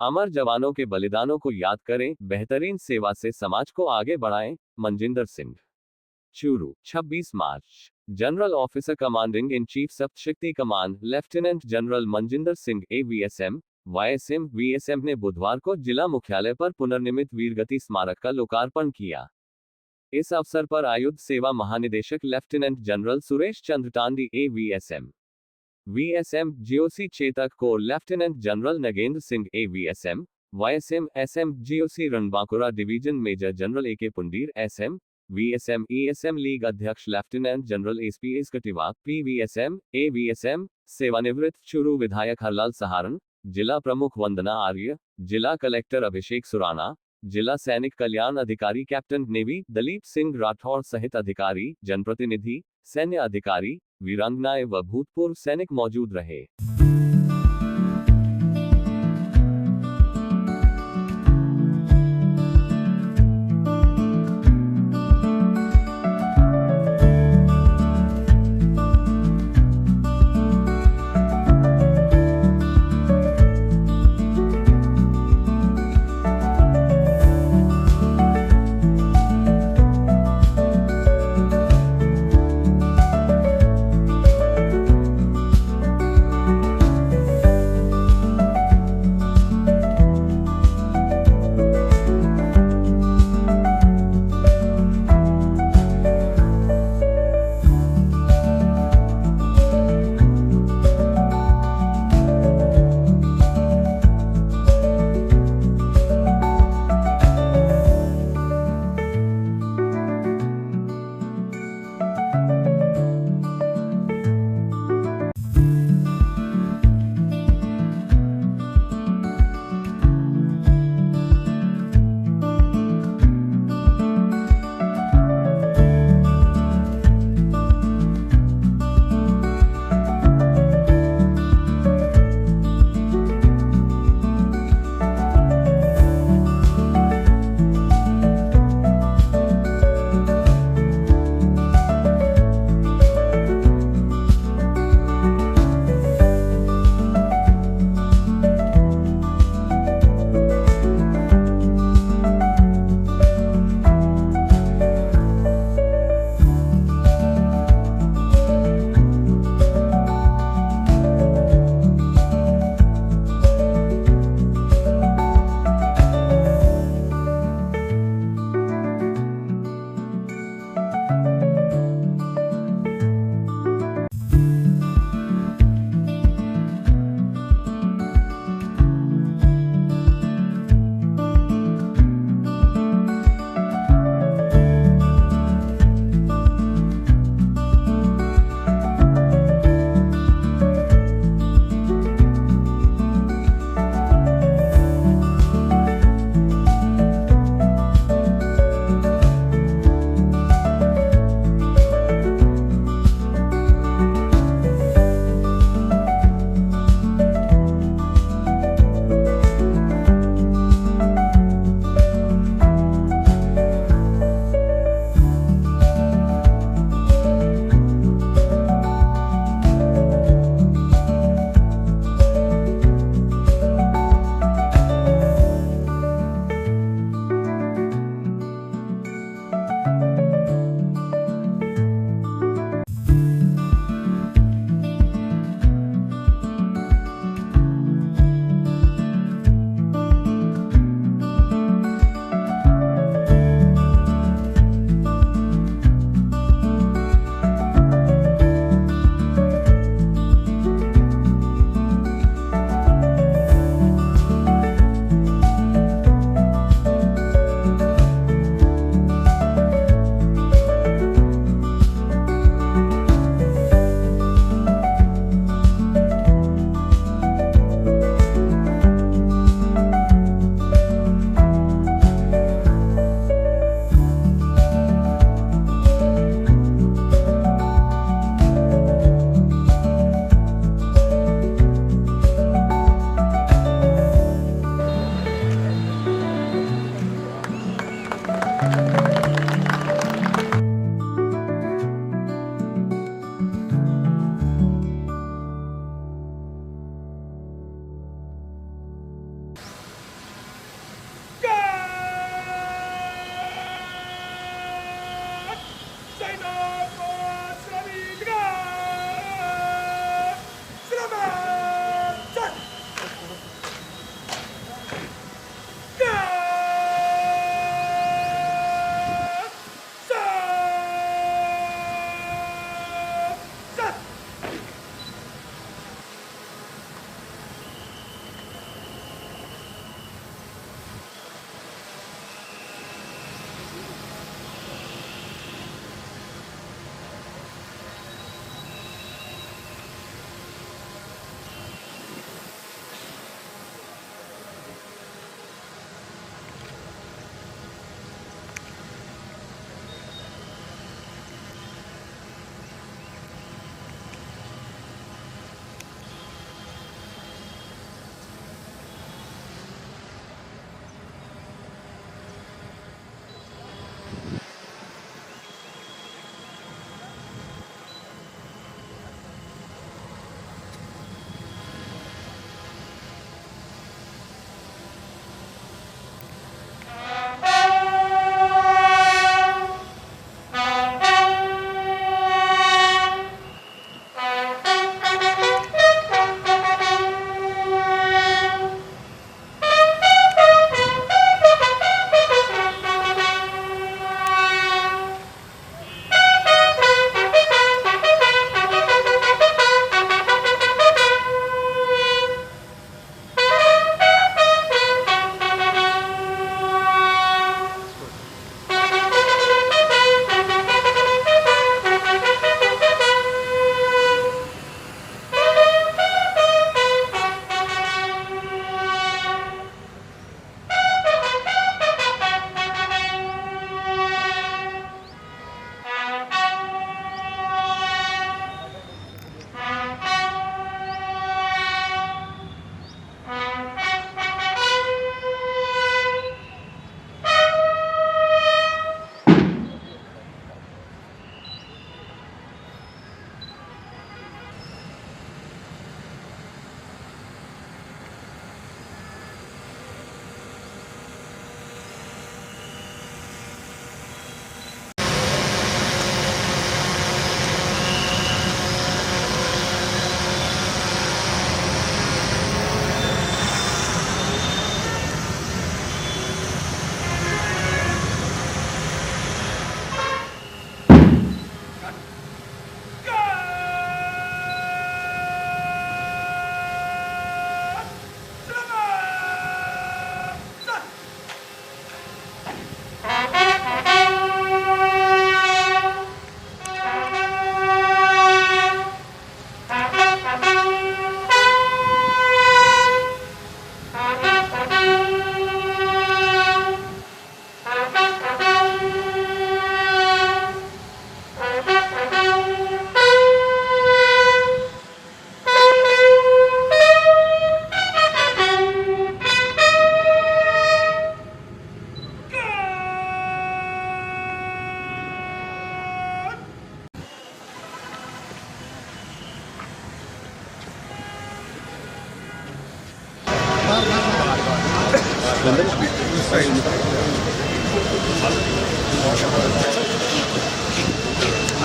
अमर जवानों के बलिदानों को याद करें, बेहतरीन सेवा से समाज को आगे बढ़ाएं। मनजिंदर सिंह चूरू 26 मार्च। General officer commanding in chief Saptashakti कमान lieutenant general Manjinder Singh AVSM YSM VSM ने बुधवार को जिला मुख्यालय पर पुनर्निर्मित वीरगति स्मारक का लोकार्पण किया। इस अवसर पर आयुध सेवा महानिदेशक lieutenant general Suresh Chandra Tandi AVSM VSM GOC Chetak corps lieutenant general Nagendra Singh AVSM YSM SM GOC Ranbankura division major general AK Pundir SM VSM ESM league अध्यक्ष lieutenant general SP S Katewa PVSM AVSM सेवानिवृत्त चूरू विधायक हरलाल सहारण, जिला प्रमुख वंदना आर्य, जिला कलेक्टर अभिषेक सुराना, जिला सैनिक कल्याण अधिकारी कैप्टन नेवी दलीप सिंह राठौर सहित अधिकारी, जनप्रतिनिधि, सैन्य अधिकारी, वीरांगनाएं व भूतपूर्व सैनिक मौजूद रहे।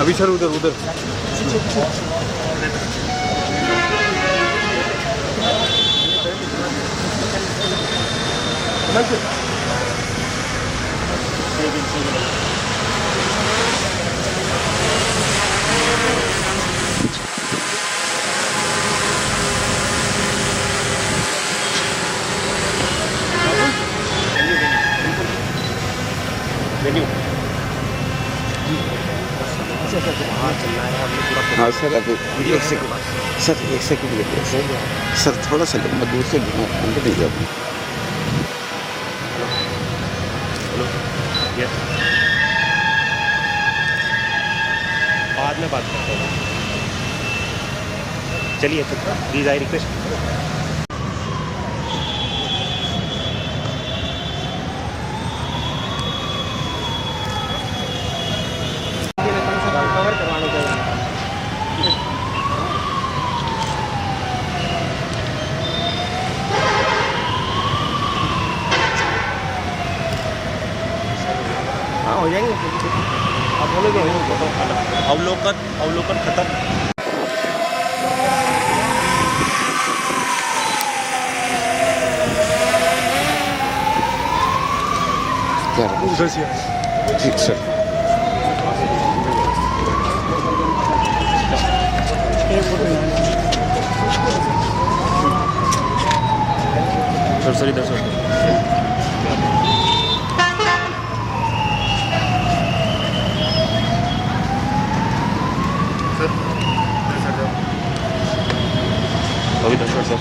अभी सर उधर उधर हाँ सर अभी एक सेकंड सर, एक सेकंड लेते सर थोड़ा सा मैं दूर से अंदर नहीं जाऊँ। बाद में बात करते हैं। चलिए प्लीज़ आई रिक्वेस्ट। हाँ हो जाएंगे। आप बोले तो अवलोकन खत्म। उधर से ठीक सर। सर इधर सर। अभी 10 मिनट सर।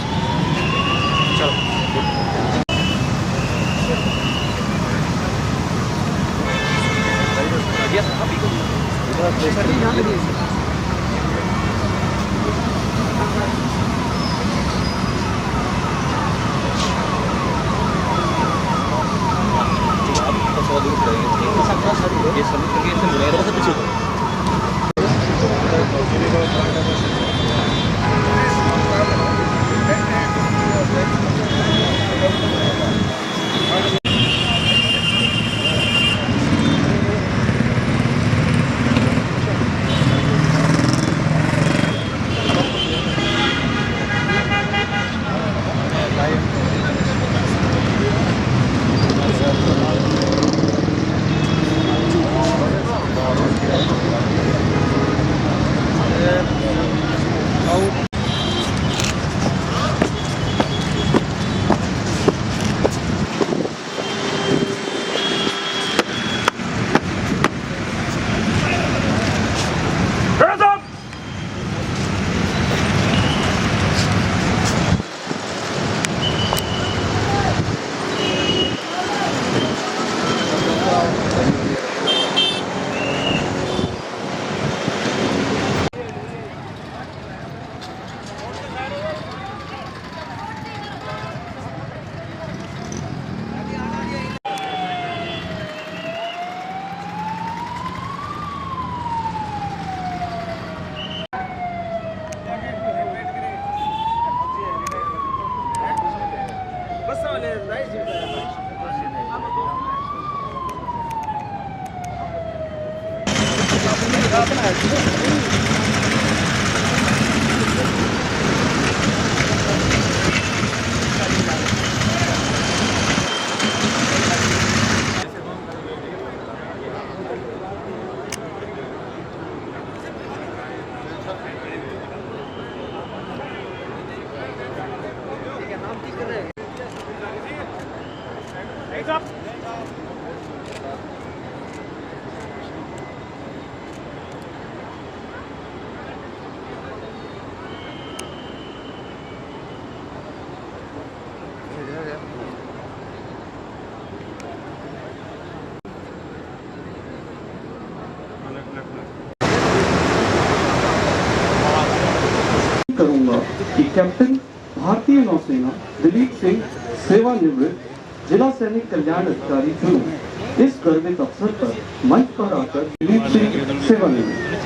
करूंगा कि कैप्टन भारतीय नौसेना दिलीप सिंह सेवानिवृत्त जिला सैनिक कल्याण अधिकारी चुने। इस गर्वित अवसर पर मंच पर आकर दिलीप सिंह सेवानिवृत्त।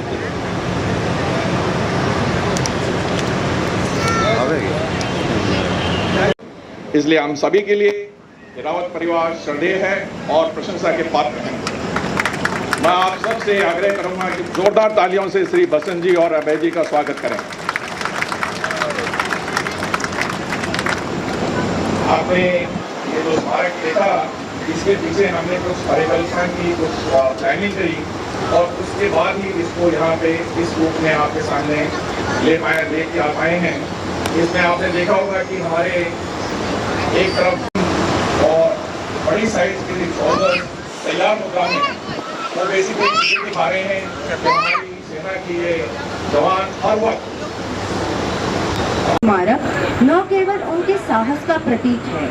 इसलिए हम सभी के लिए हिरावत परिवार श्रद्धेय है और प्रशंसा के पात्र हैं। मैं आप सबसे आग्रह करूंगा कि जोरदार तालियों से श्री बसंत जी और अभय जी का स्वागत करें। आपने ये जो स्मारक देखा, इसके पीछे हमने कुछ परिकल्पना की, कुछ प्लानिंग करी और उसके बाद ही इसको यहाँ पे इस रूप में आपके सामने लेके आ पाए हैं। इसमें आपने देखा होगा कि हमारे एक तरफ और बड़ी साइज के रिसोर्स तैयार मुद्रा में वो बेसिकली दिखा रहे हैं कि हमारी सेना की ये जवान हर वक्त स्मारक न केवल उनके साहस का प्रतीक है,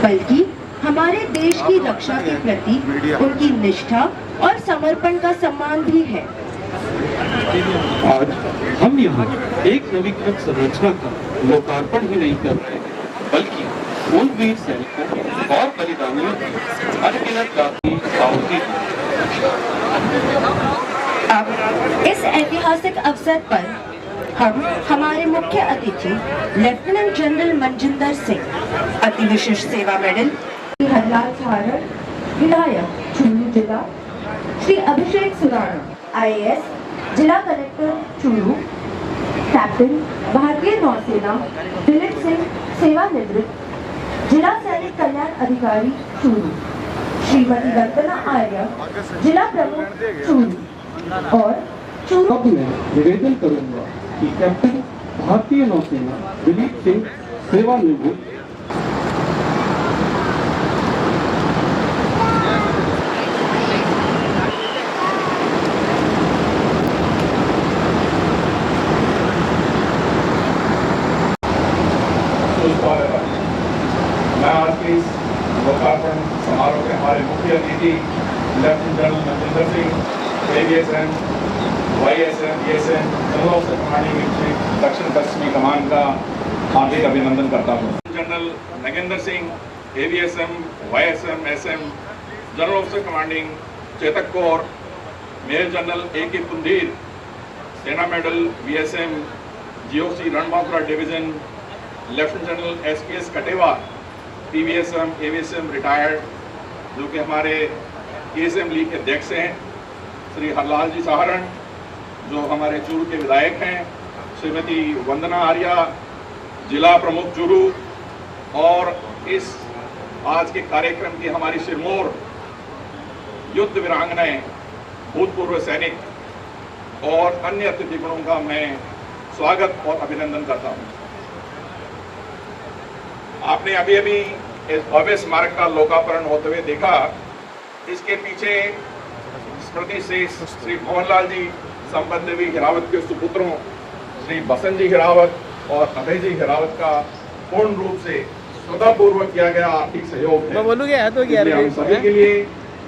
बल्कि हमारे देश की रक्षा के प्रति उनकी निष्ठा और समर्पण का सम्मान भी है। आज हम यहाँ एक नवीकृत संरचना का लोकार्पण ही नहीं कर रहे हैं, बल्कि उन वीर सैनिकों और बलिदानियों की अनगिनत राशि आहुति अब इस ऐतिहासिक अवसर पर हम हमारे मुख्य अतिथि लेफ्टिनेंट जनरल मनजिंदर सिंह, अति विशिष्ट सेवा मेडल हरलाल सारण, विधायक चूरू जिला, श्री अभिषेक सुराणा IAS, जिला कलेक्टर चूरू, कैप्टन भारतीय नौसेना दिलीप सिंह, सेवानिवृत्त, जिला सैनिक कल्याण अधिकारी चूरू, श्रीमती वंदना आर्य, जिला प्रमुख चूरू और चूरू। अब मैं निवेदन करूंगा कि कैप्टन भारतीय नौसेना दिलीप सिंह, सेवानिवृत्त, मैं आज के इस लोकार्पण समारोह के हमारे मुख्य अतिथि lieutenant general Manjinder Singh, AVSM, YSM, ESM, general officer commanding दक्षिण पश्चिमी कमान का हार्दिक अभिनंदन करता हूँ। General Nagendra Singh, AVSM, YSM, SM, general officer commanding Chetak corps, major general AK Kundir, Sena medal VSM, GOC Ranbankura division, lieutenant general SPS Katewa, PVSM, AVSM retired, जो कि हमारे ASM लीग के अध्यक्ष हैं, श्री हरलाल जी सारण, जो हमारे चूरू के विधायक हैं, श्रीमती वंदना आर्या, जिला प्रमुख चूरू, और इस आज के कार्यक्रम की हमारी सिरमौर युद्ध वीरांगनाएं, भूतपूर्व सैनिक और अन्य अतिथिगणों का मैं स्वागत और अभिनंदन करता हूं। आपने अभी अभी इस भव्य स्मारक का लोकार्पण होते हुए देखा। इसके पीछे स्मृति से श्री मोहनलाल जी संपत देवी हिरावत के सुपुत्रों श्री बसंत जी हिरावत और अभय जी हिरावत का पूर्ण रूप से श्रद्धापूर्वक किया गया आर्थिक सहयोग है। इसलिए हम सभी के लिए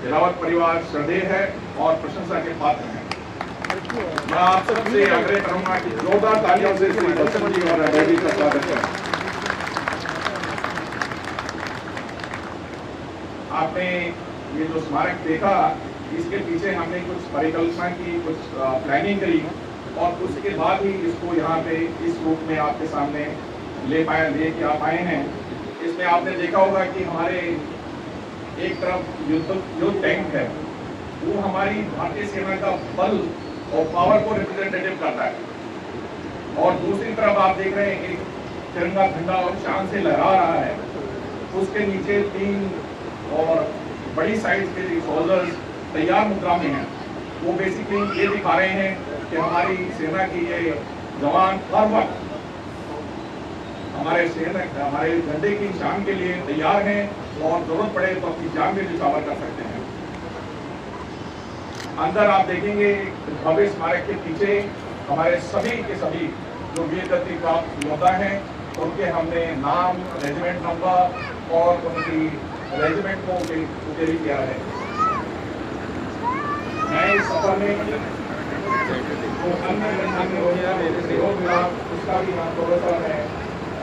हिरावत परिवार श्रद्धेय है और प्रशंसा के पात्र हैं। मैं आप सबसे आग्रह करूंगा कि जोरदार तालियों से श्री बसंत जी और अभय जी का स्वागत करें। आपने ये जो स्मारक देखा, इसके पीछे हमने कुछ परिकल्पना की, कुछ प्लानिंग करी और उसके बाद ही इसको यहाँ पे इस रूप में आपके सामने लेके आ पाए हैं। इसमें आपने देखा होगा कि हमारे एक तरफ युद्ध टैंक है, वो हमारी भारतीय सेना का बल और पावर को रिप्रेजेंटेटिव करता है, और दूसरी तरफ आप देख रहे हैं एक तिरंगा झंडा और शान से लहरा रहा है। उसके नीचे 3 और बड़ी साइज के रिसोल्जर्स तैयार मुद्रा में हैं। वो बेसिकली ये दिखा रहे हैं कि हमारी सेना की ये जवान हर वक्त हमारे झंडे की शान के लिए तैयार हैं और जरूरत पड़े तो अपनी जान भी निछावर कर सकते हैं। अंदर आप देखेंगे भव्य स्मारक के पीछे हमारे सभी के सभी जो वीर गति प्राप्त योद्धा हैं, उनके हमने नाम, रेजिमेंट नंबर और उनकी रेजिमेंट को उकेरी किया है। मैं इस सफर में सहयोग मिला, उसका भी नाम थोड़ा सा है।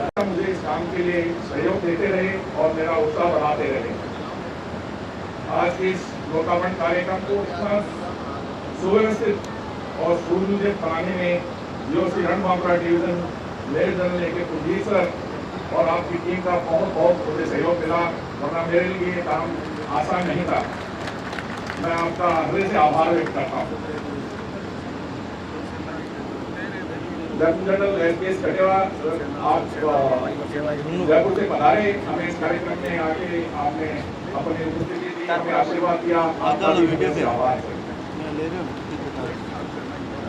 मुझे इस काम के लिए सहयोग देते रहे और मेरा उत्साह बढ़ाते रहे। आज इस लोकार्पण कार्यक्रम को इतना सुव्यवस्थित और सुनियोजित बनाने में GOC Ranbankura division major general AK Kundir sir और आपकी टीम का बहुत बहुत मुझे सहयोग मिला। वरना मेरे लिए ये काम आसान नहीं था। मैं आपका हृदय से आभार व्यक्त करता हूँ। लेफ्टिनेंट जनरल एस कटेवा, आप जयपुर से पधारे, हमें इस कार्यक्रम में आके आपने अपनी उपस्थिति दी, हमें आशीर्वाद दिया, आपका भी हृदय से आभार है।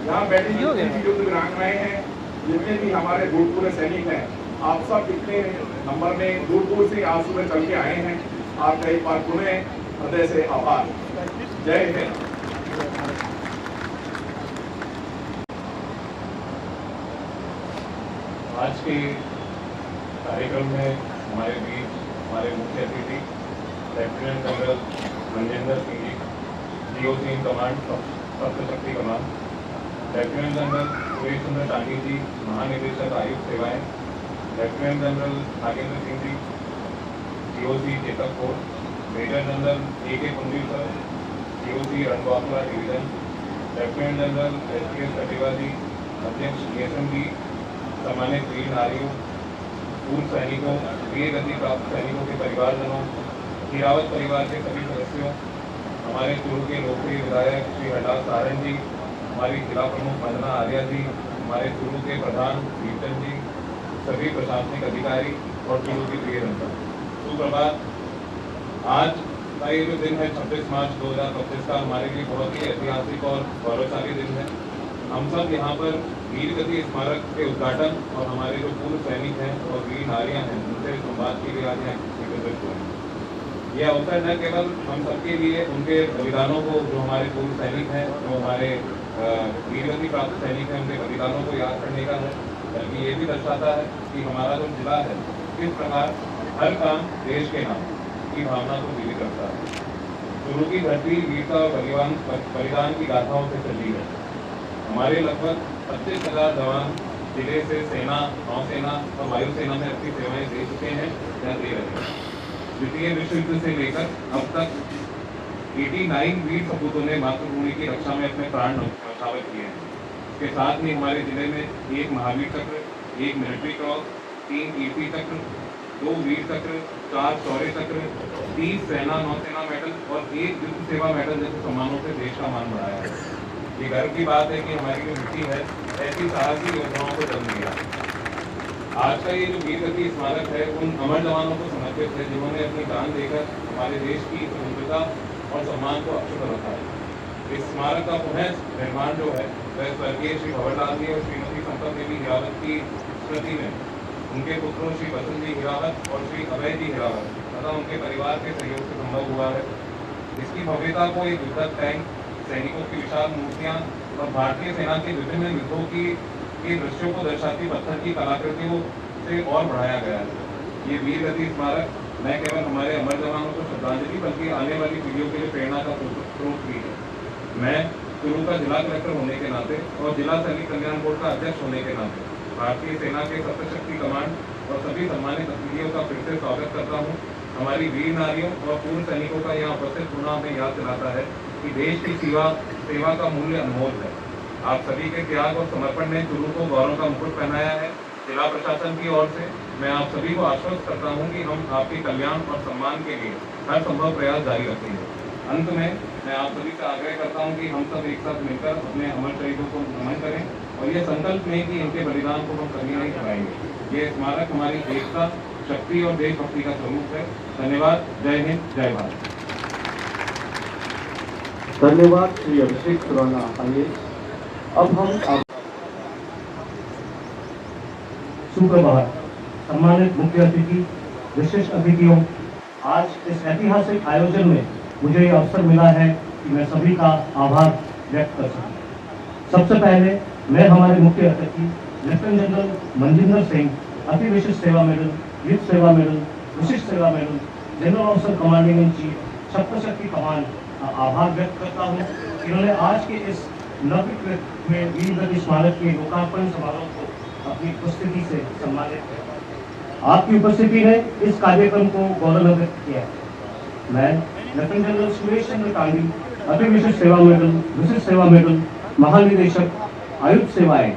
यहाँ बैठी युद्ध वीरांगनाएं हैं, जितने भी हमारे भूतपूर्व सैनिक हैं, आप सब इतने नंबर में दूर दूर से आज सुबह चल के आए हैं, आपका एक बार पुनः हृदय से आभार। जय हिंद। आज के कार्यक्रम में हमारे बीच हमारे मुख्य अतिथि lieutenant general Manjinder Singh ji, DOC in command Saptashakti कमान, लेफ्टिनेंट जनरल सुरेश चंद्र टांगी जी, महानिदेशक आयुक्त सेवाएं, lieutenant general Nagendra Singh ji, DOC Chetak corps, major general AK Punji sir, DOC रणगांवला division, lieutenant general SPS Katewa ji, अध्यक्ष DSM, सम्मानित वीर नारियों, पूर्व सैनिकों, वीर गति प्राप्त सैनिकों के परिवारजनों, हिरावत परिवार के सभी सदस्यों, हमारे चूरू के लोकप्रिय विधायक श्री हरलाल सारण जी, हमारी जिला प्रमुख वंदना आर्या जी, हमारे चूरू के प्रधान कीर्तन जी, सभी प्रशासनिक अधिकारी और चूरू की प्रिय जनता, सुप्रभात। आज का ये जो दिन है 26 मार्च 2025 का हमारे लिए बहुत ही ऐतिहासिक और गौरवशाली दिन है। हम सब यहाँ पर वीर गति स्मारक के उद्घाटन और हमारे जो पूर्व सैनिक हैं और वीर नारियां हैं उनसे संवाद के लिए आज एकत्रित हुए हैं। यह अवसर न केवल हम सबके लिए उनके बलिदानों को, जो हमारे पूर्व सैनिक हैं, जो हमारे वीर गति प्राप्त सैनिक हैं, उनके बलिदानों को याद करने का है, बल्कि ये भी दर्शाता है कि हमारा जो जिला है किस प्रकार हर काम देश के नाम की भावना को जीवित रखता है। चूरू की धरती वीरता और बलिदान की गाथाओं से सजी है। हमारे लगभग 25,000 जवान जिले से सेना, नौसेना और वायुसेना में अपनी सेवाएं दे चुके हैं या दे रहे हैं। द्वितीय विश्व युद्ध से लेकर अब तक 89 वीर सपूतों ने मातृभूमि की रक्षा में अपने प्राण न्यौछावर किए हैं। इसके साथ ही हमारे जिले में 1 महावीर चक्र, 1 मिलिट्री क्रॉस, 3 कीर्ति चक्र, 2 वीर चक्र, 4 शौर्य चक्र, 30 सेना नौसेना मेडल और 1 युद्ध सेवा मेडल जैसे सम्मानों से देश का मान बढ़ाया है। ये गर्व की बात है कि हमारी जो मिट्टी है ऐसी साहसी योद्धाओं को जन्म दिया। आज का ये जो वीर गति स्मारक है उन अमर जवानों को समर्पित है जिन्होंने अपनी जान देकर हमारे देश की स्वतंत्रता और सम्मान को अक्षुण्ण रखा है। इस स्मारक का पुनः निर्माण जो है वह स्वर्गीय श्री भंवरलाल जी और श्रीमती संपत देवी हिरावत की स्मृति में उनके पुत्रों श्री बसंत जी हिरावत और श्री अभय जी हिरावत तथा उनके परिवार के सहयोग से संभव हुआ है। इसकी भव्यता को एक युद्धक टैंक, सैनिकों की विशाल मूर्तियां और भारतीय सेना के विभिन्न युद्धों के दृश्यों को दर्शाती पत्थर की कलाकृतियों से और बढ़ाया गया है। ये वीर गति स्मारक न केवल हमारे अमर जवानों को श्रद्धांजलि बल्कि आने वाली पीढ़ियों के लिए प्रेरणा का स्रोत भी है। मैं चूरू का जिला कलेक्टर होने के नाते और जिला सैनिक कल्याण बोर्ड का अध्यक्ष होने के नाते भारतीय सेना के सप्तशक्ति कमांड और सभी सम्मानित अतिथियों का फिर से स्वागत करता हूँ। हमारी वीर नारियों और पूर्व सैनिकों का यहाँ उपस्थित होना हमें याद दिलाता है कि देश की सेवा का मूल्य अनमोल है। आप सभी के त्याग और समर्पण ने चूरू को गौरव का मुकुट पहनाया है। जिला प्रशासन की ओर से मैं आप सभी को आश्वस्त करता हूं कि हम आपके कल्याण और सम्मान के लिए हर संभव प्रयास जारी रखेंगे। अंत में मैं आप सभी से आग्रह करता हूं कि हम सब एक साथ मिलकर अपने अमर शहीदों को नमन करें और ये संकल्प लें कि इनके बलिदान को हम कभी नहीं भुलाएंगे। ये स्मारक हमारी एकता, शक्ति और देशभक्ति का स्वरूप है। धन्यवाद। जय हिंद, जय भारत। धन्यवाद श्री अभिषेक खुराना IAS। अब हम सुप्रभात। सम्मानित मुख्य अतिथि, विशिष्ट अतिथियों, आज इस ऐतिहासिक आयोजन में मुझे यह अवसर मिला है कि मैं सभी का आभार व्यक्त कर सकूं। सबसे पहले मैं हमारे मुख्य अतिथि लेफ्टिनेंट जनरल मनजिंदर सिंह, अति विशिष्ट सेवा मेडल, युद्ध Seva medal, Vishisht Seva medal, general officer commanding in chief, Saptashakti कमान का आभार व्यक्त करता हूँ। इन्होंने आज के इस नवकृत में वीर गति स्मारक के लोकार्पण समारोह को अपनी उपस्थिति से सम्मानित किया। आपकी उपस्थिति ने इस कार्यक्रम को गौरवान्वित किया। मैं लेफ्टिनेंट जनरल सुरेश चंद्र टांगी, अति विशिष्ट सेवा मेडल, विशिष्ट सेवा मेडल, महानिदेशक आयुक्त सेवाएं,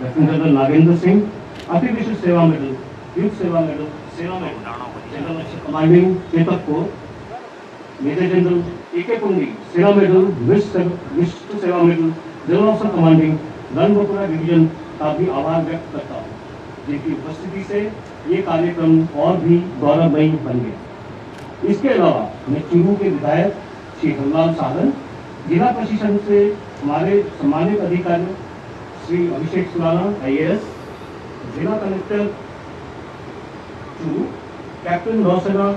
लेफ्टिनेंट जनरल नागेंद्र सिंह, अति विशिष्ट सेवा मेडल, युद्ध Seva medal, Seva medal general रक्षक कमांडिंग चेतक को major general A.K. Pundi Seva medal, Vishisht Seva medal, general officer commanding Ranbankura division का भी आभार व्यक्त करता हूँ, जिनकी उपस्थिति से ये कार्यक्रम और भी गौरवमयी बन गया। इसके अलावा मैं चूरू के विधायक श्री हरलाल साहन, जिला प्रशासन से हमारे सम्मानित अधिकारी श्री अभिषेक सुराना IAS, जिला कलेक्टर चूरू कैप्टन नौसेना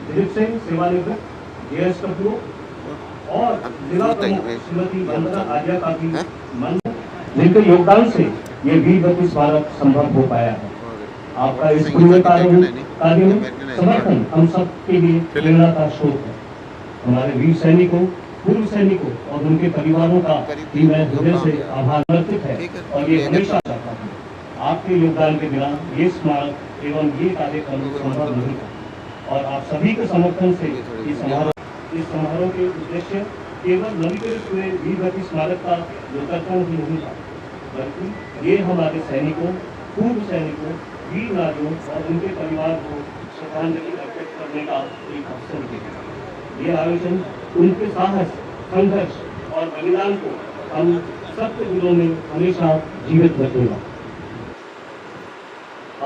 दिलीप सिंह सेवानिवृत्त JSW और जिला प्रमुख श्रीमती वंदना आर्या का भी मन, जिनके योगदान से ये वीर गति स्मारक संभव हो पाया है। आपका इस पुण्य कार्य में समर्थन हम सब के लिए प्रेरणा का स्रोत है। हमारे वीर सैनिकों, पूर्व सैनिकों और उनके परिवारों का भी मैं हृदय से आभार समर्पित है और ये हमेशा चाहता हूँ। आपके योगदान के बिना ये स्मारक एवं ये कार्यक्रम संभव नहीं था और आप सभी के समर्थन से इस समारोह के उद्देश्य केवल नवीकृत हुए वीर गति स्मारक का लोकार्पण ही नहीं था, बल्कि ये हमारे सैनिकों, पूर्व सैनिकों, वीर नारियों और उनके परिवार को श्रद्धांजलि अर्पित करने का एक अवसर है। ये आयोजन उनके साहस, संघर्ष और बलिदान को हम सबके दिलों में हमेशा जीवित रखेगा।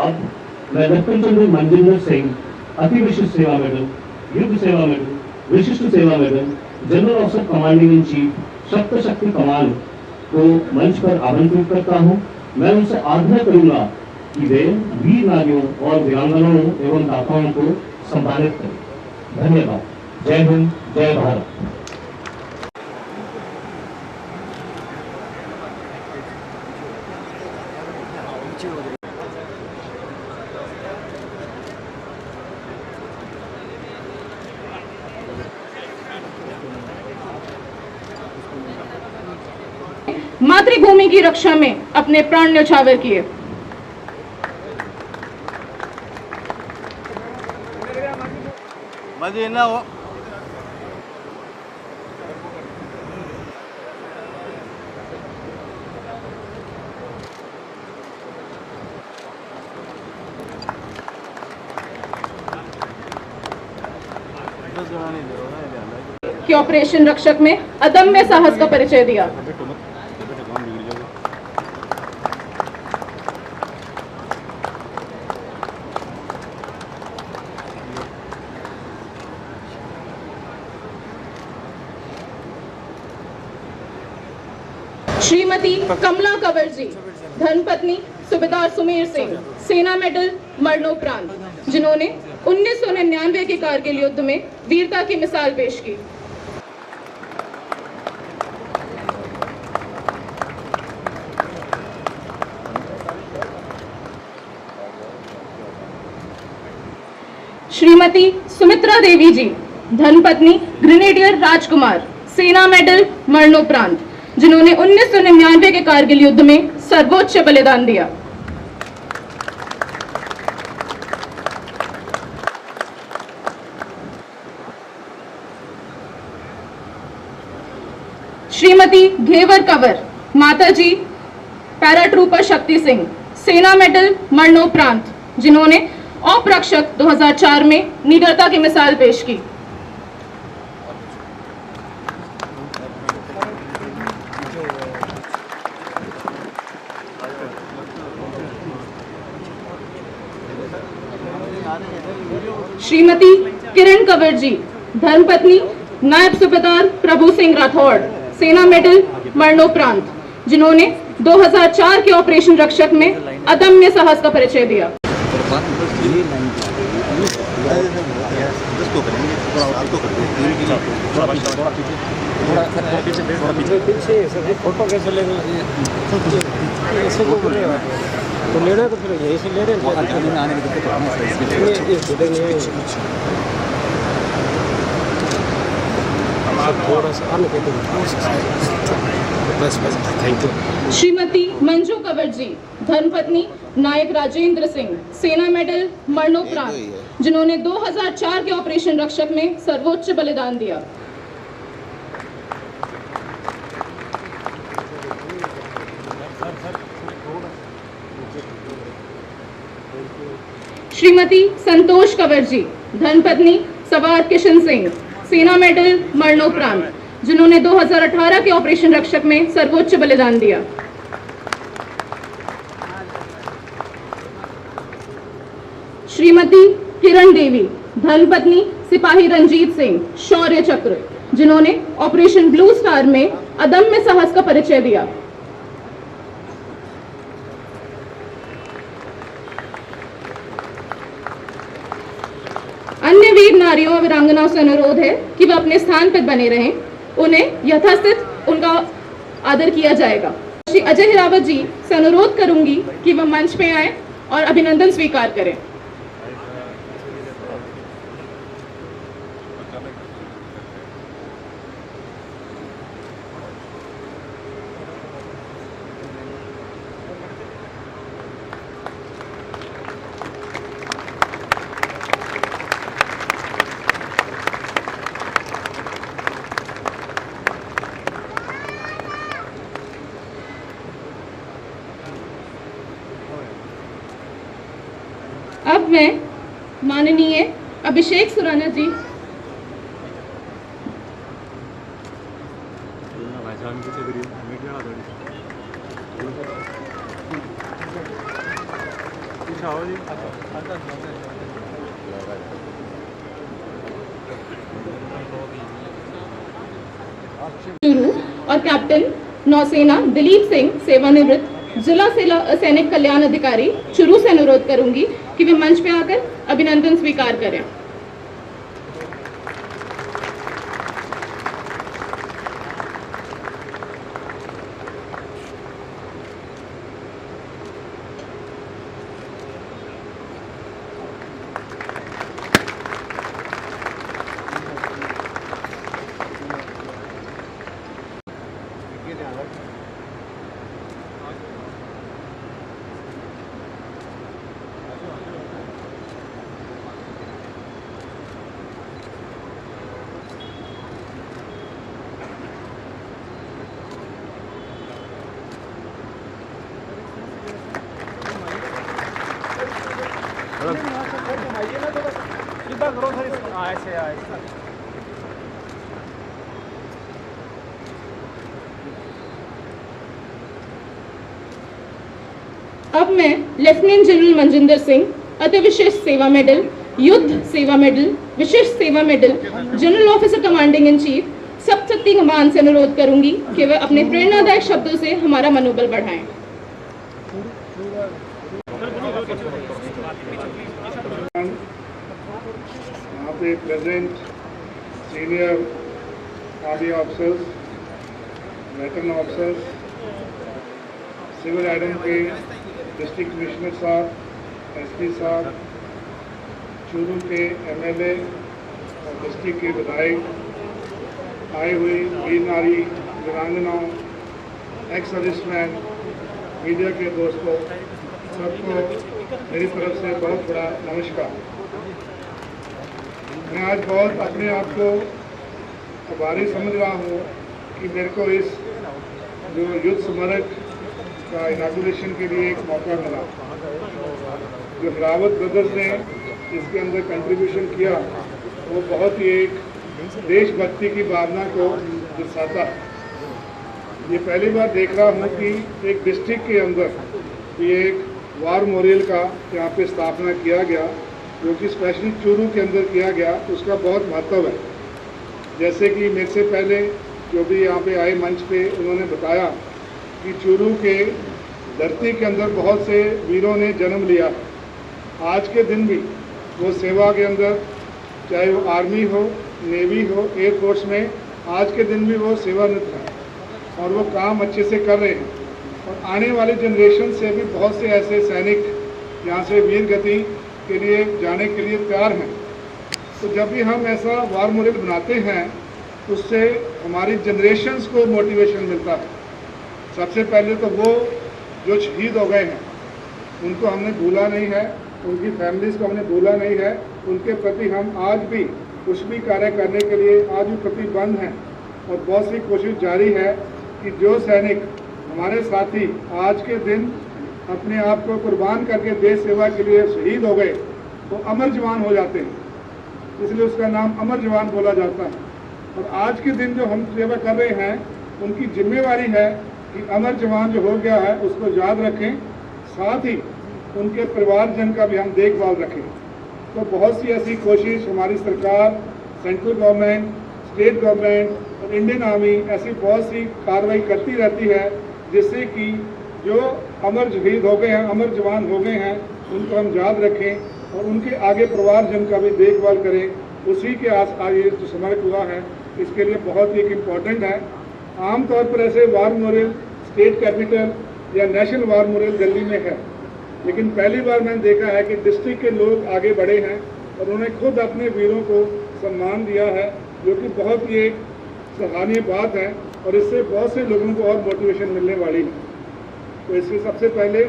अब मैं लेफ्टिनेंट जनरल मनजिंदर सिंह अति विशिष्ट सेवा मेडल, युद्ध Seva medal, Vishisht Seva medal, general officer commanding in chief सप्त शक्ति कमान को मंच पर आमंत्रित करता हूं। मैं उनसे आग्रह करूंगा कि वे वीर नारियों और वीरांगनाओं एवं दाताओं को सम्मानित करें। धन्यवाद। जय हिंद, जय भारत। मातृभूमि की रक्षा में अपने प्राण न्यौछावर किए। कि ऑपरेशन रक्षक में अदम्य साहस का परिचय दिया। श्रीमती कमला कंवर जी, धर्मपत्नी सूबेदार सुमेर सिंह, सेना मेडल मरणोपरांत, जिन्होंने 1999 के कारगिल युद्ध में वीरता की मिसाल पेश की। श्रीमती सुमित्रा देवी जी, धर्मपत्नी ग्रेनेडियर राजकुमार, सेना मेडल मरणोपरांत, जिन्होंने 1999 के कारगिल युद्ध में सर्वोच्च बलिदान दिया। श्रीमती घेवर कंवर, माताजी पैराट्रूपर शक्ति सिंह, सेना मेडल मरणोपरांत, जिन्होंने औपरक्षक 2004 में निडरता की मिसाल पेश की। श्रीमती किरण कंवर जी, धर्मपत्नी नायब सूबेदार प्रभु सिंह राठौड़, सेना मेडल मरणोपरांत, जिन्होंने 2004 के ऑपरेशन रक्षक में अदम्य साहस का परिचय दिया। फोटो कैसे लेंगे? तो ले रहे तो फिर यहीं से ले रहे थोड़ा सा थैंक यू। श्रीमती मंजू कंवर जी, धर्मपत्नी नायक राजेंद्र सिंह, सेना मेडल मरणोपरांत, जिन्होंने 2004 के ऑपरेशन रक्षक में सर्वोच्च बलिदान दिया। श्रीमती संतोष कंवर जी, धर्मपत्नी सवार किशन सिंह, सेना मेडल मरणोपरांत, जिन्होंने 2018 के ऑपरेशन रक्षक में सर्वोच्च बलिदान दिया। श्रीमती किरण देवी, धर्मपत्नी सिपाही रंजीत सिंह, शौर्य चक्र, जिन्होंने ऑपरेशन ब्लू स्टार में अदम्य साहस का परिचय दिया। अन्य वीर नारियों और वीरांगनाओं से अनुरोध है कि वे अपने स्थान पर बने रहें, उन्हें यथास्थित उनका आदर किया जाएगा। श्री अजय हिरावत जी से अनुरोध करूंगी कि वह मंच पे आए और अभिनंदन स्वीकार करें। अब मैं माननीय अभिषेक सुराना जी चूरू और कैप्टन नौसेना दिलीप सिंह, सेवानिवृत्त जिला सैनिक कल्याण अधिकारी चूरू से अनुरोध करूंगी कि वे मंच पे आकर अभिनंदन स्वीकार करें। अब मैं लेफ्टिनेंट जनरल मनजिंदर सिंह, अति विशेष सेवा मेडल, युद्ध Seva medal, Vishesh Seva medal, general officer commanding in chief, Saptashakti कमान से अनुरोध करूंगी कि वे अपने प्रेरणादायक शब्दों से हमारा मनोबल बढ़ाएं। यहाँ पे present senior army officers, veteran officers, civil admin के डिस्ट्रिक्ट कमिश्नर साहब, एसपी साहब, चूरू के एमएलए और डिस्ट्रिक्ट के विधायक, आए हुए वीर नारी वीरांगनाओं, एक्स सर्विसमैन, मीडिया के दोस्तों, सबको मेरी तरफ से बहुत बड़ा नमस्कार। मैं आज बहुत अपने आप को आभारी समझ रहा हूँ कि मेरे को इस जो युद्ध स्मारक का इनागुरेशन के लिए एक मौका मिला। जो हिरावत ब्रदर्स ने इसके अंदर कंट्रीब्यूशन किया वो बहुत ही एक देशभक्ति की भावना को दर्शाता है। ये पहली बार देख रहा हूँ कि एक डिस्ट्रिक्ट के अंदर ये एक वार मेमोरियल का यहाँ पे स्थापना किया गया, जो कि स्पेशली चूरू के अंदर किया गया, उसका बहुत महत्व है। जैसे कि मेरे से पहले जो भी यहाँ पे आए मंच पे उन्होंने बताया कि चूरू के धरती के अंदर बहुत से वीरों ने जन्म लिया। आज के दिन भी वो सेवा के अंदर, चाहे वो आर्मी हो, नेवी हो, एयरफोर्स में, आज के दिन भी वो सेवानिवृत्त हैं और वो काम अच्छे से कर रहे हैं। और आने वाले जनरेशन से भी बहुत से ऐसे सैनिक यहाँ से वीर गति के लिए जाने के लिए तैयार हैं। तो जब भी हम ऐसा वार मेमोरियल बनाते हैं उससे हमारी जनरेशन्स को मोटिवेशन मिलता है। सबसे पहले तो वो जो शहीद हो गए हैं उनको हमने भूला नहीं है, उनकी फैमिलीज़ को हमने भूला नहीं है, उनके प्रति हम आज भी कुछ भी कार्य करने के लिए आज भी प्रतिबद्ध हैं। और बहुत सी कोशिश जारी है कि जो सैनिक हमारे साथी आज के दिन अपने आप को कुर्बान करके देश सेवा के लिए शहीद हो गए, वो अमर जवान हो जाते हैं, इसलिए उसका नाम अमर जवान बोला जाता है। और आज के दिन जो हम सेवा कर रहे हैं, उनकी जिम्मेवारी है कि अमर जवान जो हो गया है उसको याद रखें, साथ ही उनके परिवारजन का भी हम देखभाल रखें। तो बहुत सी ऐसी कोशिश हमारी सरकार, सेंट्रल गवर्नमेंट, स्टेट गवर्नमेंट और इंडियन आर्मी ऐसी बहुत सी कार्रवाई करती रहती है, जिससे कि जो अमर शहीद हो गए हैं, अमर जवान हो गए हैं, उनको हम याद रखें और उनके आगे परिवारजन का भी देखभाल करें। उसी के आगे जो स्मारक हुआ है, इसके लिए बहुत ही एक इम्पॉर्टेंट है। आमतौर पर ऐसे वार मेमोरियल स्टेट कैपिटल या नेशनल वार मेमोरियल दिल्ली में है, लेकिन पहली बार मैंने देखा है कि डिस्ट्रिक्ट के लोग आगे बढ़े हैं और उन्होंने खुद अपने वीरों को सम्मान दिया है, जो कि बहुत ही एक सराहनीय बात है और इससे बहुत से लोगों को और मोटिवेशन मिलने वाली है। तो इससे सबसे पहले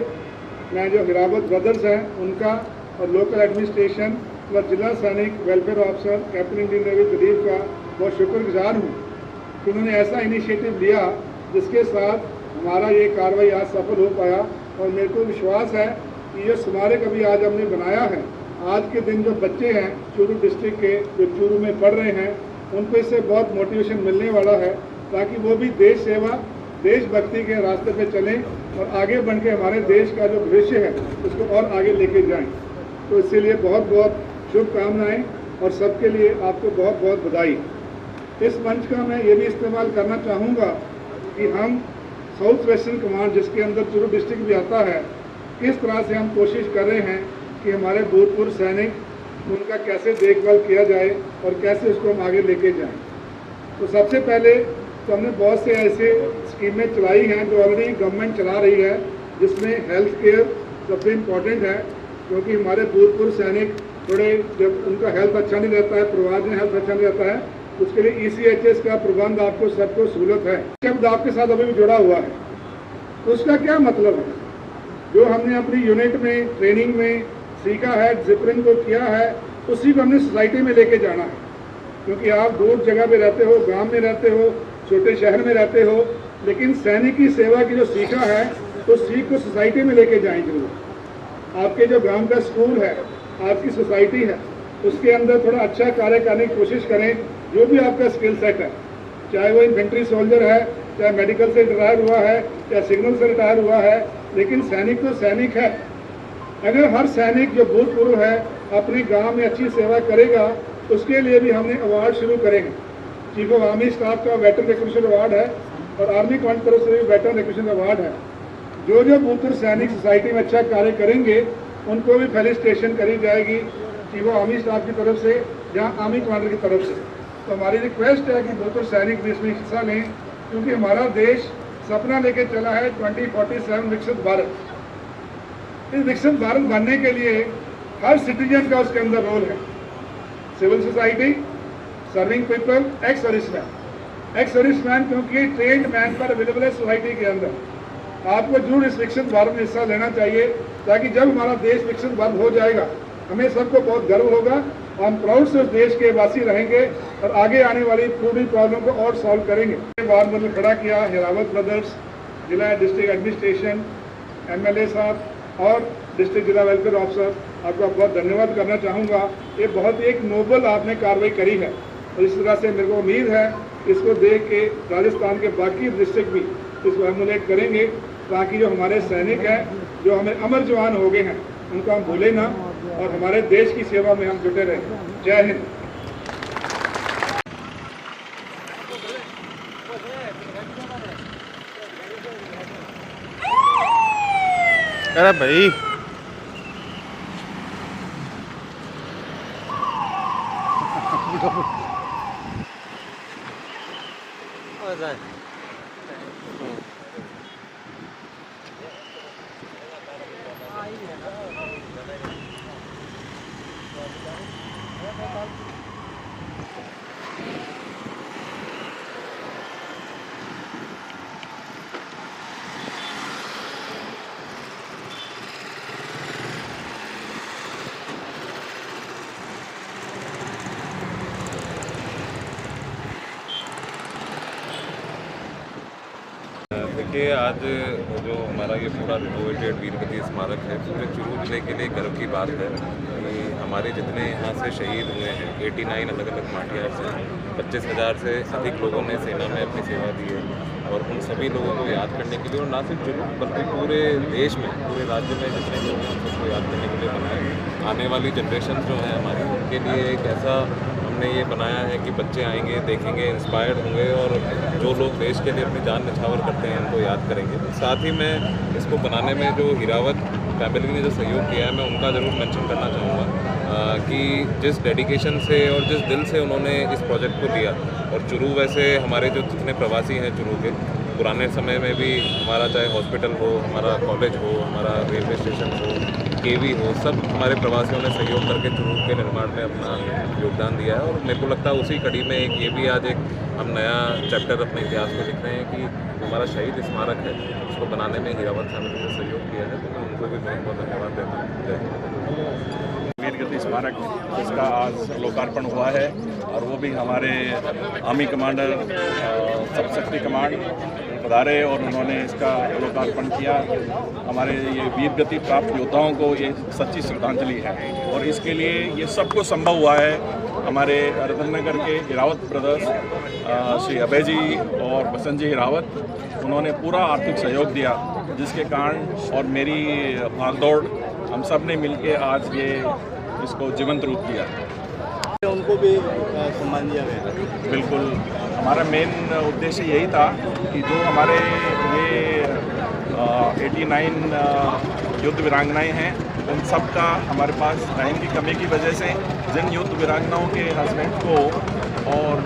मैं जो हिरावत ब्रदर्स हैं उनका और लोकल एडमिनिस्ट्रेशन और जिला सैनिक welfare officer captain Indian navy Dilip का बहुत शुक्रगुजार हूँ कि उन्होंने ऐसा इनिशिएटिव लिया जिसके साथ हमारा ये कार्रवाई आज सफल हो पाया। और मेरे को विश्वास है कि ये स्मारक अभी आज हमने बनाया है, आज के दिन जो बच्चे हैं चूरू डिस्ट्रिक्ट के जो चूरू में पढ़ रहे हैं, उनको इससे बहुत मोटिवेशन मिलने वाला है, ताकि वो भी देश सेवा, देशभक्ति के रास्ते पे चलें और आगे बढ़ के हमारे देश का जो भविष्य है उसको और आगे लेके जाएं। तो इसीलिए बहुत बहुत शुभकामनाएं और सबके लिए आपको बहुत बहुत बधाई। इस मंच का मैं ये भी इस्तेमाल करना चाहूँगा कि हम साउथ वेस्टर्न कमांड, जिसके अंदर चूरू डिस्ट्रिक्ट भी आता है, किस तरह से हम कोशिश कर रहे हैं कि हमारे भूतपूर्व सैनिक, उनका कैसे देखभाल किया जाए और कैसे उसको हम आगे लेके जाएं। तो सबसे पहले तो हमने बहुत से ऐसे स्कीमें चलाई हैं जो ऑलरेडी गवर्नमेंट चला रही है, जिसमें हेल्थ केयर सबसे इम्पॉर्टेंट है, क्योंकि हमारे भूतपूर्व सैनिक थोड़े जब उनका हेल्थ अच्छा नहीं रहता है, परिवार में हेल्थ अच्छा नहीं रहता है, उसके लिए ECHS का प्रबंध आपको सबको सहूलत है। शब्द आपके साथ अभी भी जुड़ा हुआ है, तो उसका क्या मतलब है? जो हमने अपनी यूनिट में ट्रेनिंग में सीखा है, डिसिप्लिन को किया है, उसी को हमने सोसाइटी में लेके जाना है। क्योंकि आप दूर जगह पे रहते हो, गांव में रहते हो, छोटे शहर में रहते हो, लेकिन सैनिक की सेवा की जो सीखा है तो सीख को सोसाइटी में लेके जाएं जरूर। आपके जो गांव का स्कूल है, आपकी सोसाइटी है, उसके अंदर थोड़ा अच्छा कार्य करने की कोशिश करें। जो भी आपका स्किल सेट है, चाहे वो इन्फेंट्री सोल्जर है, चाहे मेडिकल से रिटायर हुआ है, चाहे सिग्नल से रिटायर हुआ है, लेकिन सैनिक तो सैनिक है। अगर हर सैनिक जो भूतपूर्व है अपने गांव में अच्छी सेवा करेगा, उसके लिए भी हमने अवार्ड शुरू करे हैं। चीफ ऑफ आर्मी स्टाफ का वेटरन रिकग्निशन अवार्ड है और आर्मी कमांड तरफ से भी वेटरन रिकग्निशन अवार्ड है। जो जो भूतपूर्व सैनिक सोसाइटी में अच्छा कार्य करेंगे, उनको भी फेलिसिटेशन करी जाएगी चीफ ऑफ आर्मी स्टाफ की तरफ से या आर्मी कमांडर की तरफ से। तो हमारी रिक्वेस्ट है कि भूतपूर्व सैनिक भी इसमें हिस्सा लें, क्योंकि हमारा देश सपना लेके चला है 2047 विकसित भारत। इस विकसित भारत बनने के लिए हर सिटीजन का उसके अंदर रोल है। Civil society, serving people, ex serviceman, क्योंकि ट्रेंड मैन पर अवेलेबल है सोसाइटी के अंदर। आपको जरूर इस विकसित भारत में हिस्सा लेना चाहिए, ताकि जब हमारा देश विकसित भारत हो जाएगा, हमें सबको बहुत गर्व होगा, हम प्राउड से उस देश के वासी रहेंगे और आगे आने वाली पूरी प्रॉब्लम को और सॉल्व करेंगे। वार मेमोरियल खड़ा किया हिरावत ब्रदर्स, जिला डिस्ट्रिक्ट एडमिनिस्ट्रेशन, MLA साहब और डिस्ट्रिक्ट जिला वेलफेयर ऑफिसर, आपका बहुत धन्यवाद करना चाहूँगा। ये बहुत एक नोबल आपने कार्रवाई करी है और इस तरह से मेरे को उम्मीद है इसको देख के राजस्थान के बाकी डिस्ट्रिक्ट भी इसको एमुलेट करेंगे, ताकि जो हमारे सैनिक हैं, जो हमें अमर जवान हो गए हैं, उनको हम भूलें ना और हमारे देश की सेवा में हम जुटे रहें। जय हिंद। अरे भाई देखिए, आज जो हमारा ये पूरा रिनोवेटेड वीरगति स्मारक है, पूरे चूरू जिले के लिए गर्व की बात है कि हम हमारे जितने यहाँ से शहीद हुए हैं 89 अलग अलग मार्टियर्स हैं, 25,000 से अधिक लोगों ने सेना में अपनी सेवा दी है, और उन सभी लोगों को याद करने के लिए, और ना सिर्फ जुलूस बल्कि पूरे देश में, पूरे राज्य में जितने लोग हैं उनको याद करने के लिए बनाए। आने वाली जनरेशन जो है हमारी, उनके लिए एक ऐसा हमने ये बनाया है कि बच्चे आएंगे, देखेंगे, इंस्पायर्ड होंगे, और जो लोग देश के लिए अपनी जान न्यौछावर करते हैं उनको याद करेंगे। साथ ही मैं इसको बनाने में जो हीरावत फैमिली ने जो सहयोग किया है, मैं उनका ज़रूर मेंशन करना चाहूँगा कि जिस डेडिकेशन से और जिस दिल से उन्होंने इस प्रोजेक्ट को लिया। और चुरू वैसे हमारे जो जितने प्रवासी हैं चुरू के, पुराने समय में भी हमारा चाहे हॉस्पिटल हो, हमारा कॉलेज हो, हमारा रेलवे स्टेशन हो, केवी हो, सब हमारे प्रवासियों ने सहयोग करके चुरू के निर्माण में अपना योगदान दिया है। और मेरे को लगता है उसी कड़ी में एक ये भी आज एक हम नया चैप्टर अपने इतिहास में लिख रहे हैं कि हमारा शहीद स्मारक है, उसको बनाने में हीरावत फैमिली ने सहयोग किया है, तो मैं उनको भी बहुत बहुत धन्यवाद देता हूँ। जय हिंद। वीरगति स्मारक इसका आज लोकार्पण हुआ है, और वो भी हमारे आर्मी कमांडर सबशक्ति कमांड पधारे और उन्होंने इसका लोकार्पण किया। हमारे ये वीरगति प्राप्त योद्धाओं को ये सच्ची श्रद्धांजलि है, और इसके लिए ये सब कुछ संभव हुआ है हमारे रतननगर के हिरावत ब्रदर्स श्री अभय जी और बसंत जी हिरावत, उन्होंने पूरा आर्थिक सहयोग दिया, जिसके कारण और मेरी भागदौड़ हम सब ने मिलके आज ये इसको जीवंत रूप दिया। उनको भी सम्मान दिया गया। बिल्कुल, हमारा मेन उद्देश्य यही था कि जो हमारे ये 89 युद्ध वीरांगनाएँ हैं, उन सब का हमारे पास टाइम की कमी की वजह से जिन युद्ध वीरांगनाओं के हस्बैंड को और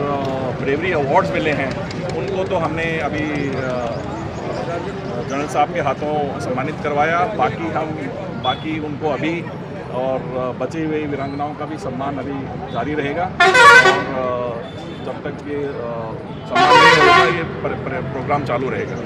ब्रेवरी अवार्ड्स मिले हैं, उनको तो हमने अभी जनरल साहब के हाथों सम्मानित करवाया। बाकी उनको अभी और बची हुई वीरांगनाओं का भी सम्मान अभी जारी रहेगा, और जब तक ये सम्मान नहीं होगा ये प्रोग्राम चालू रहेगा।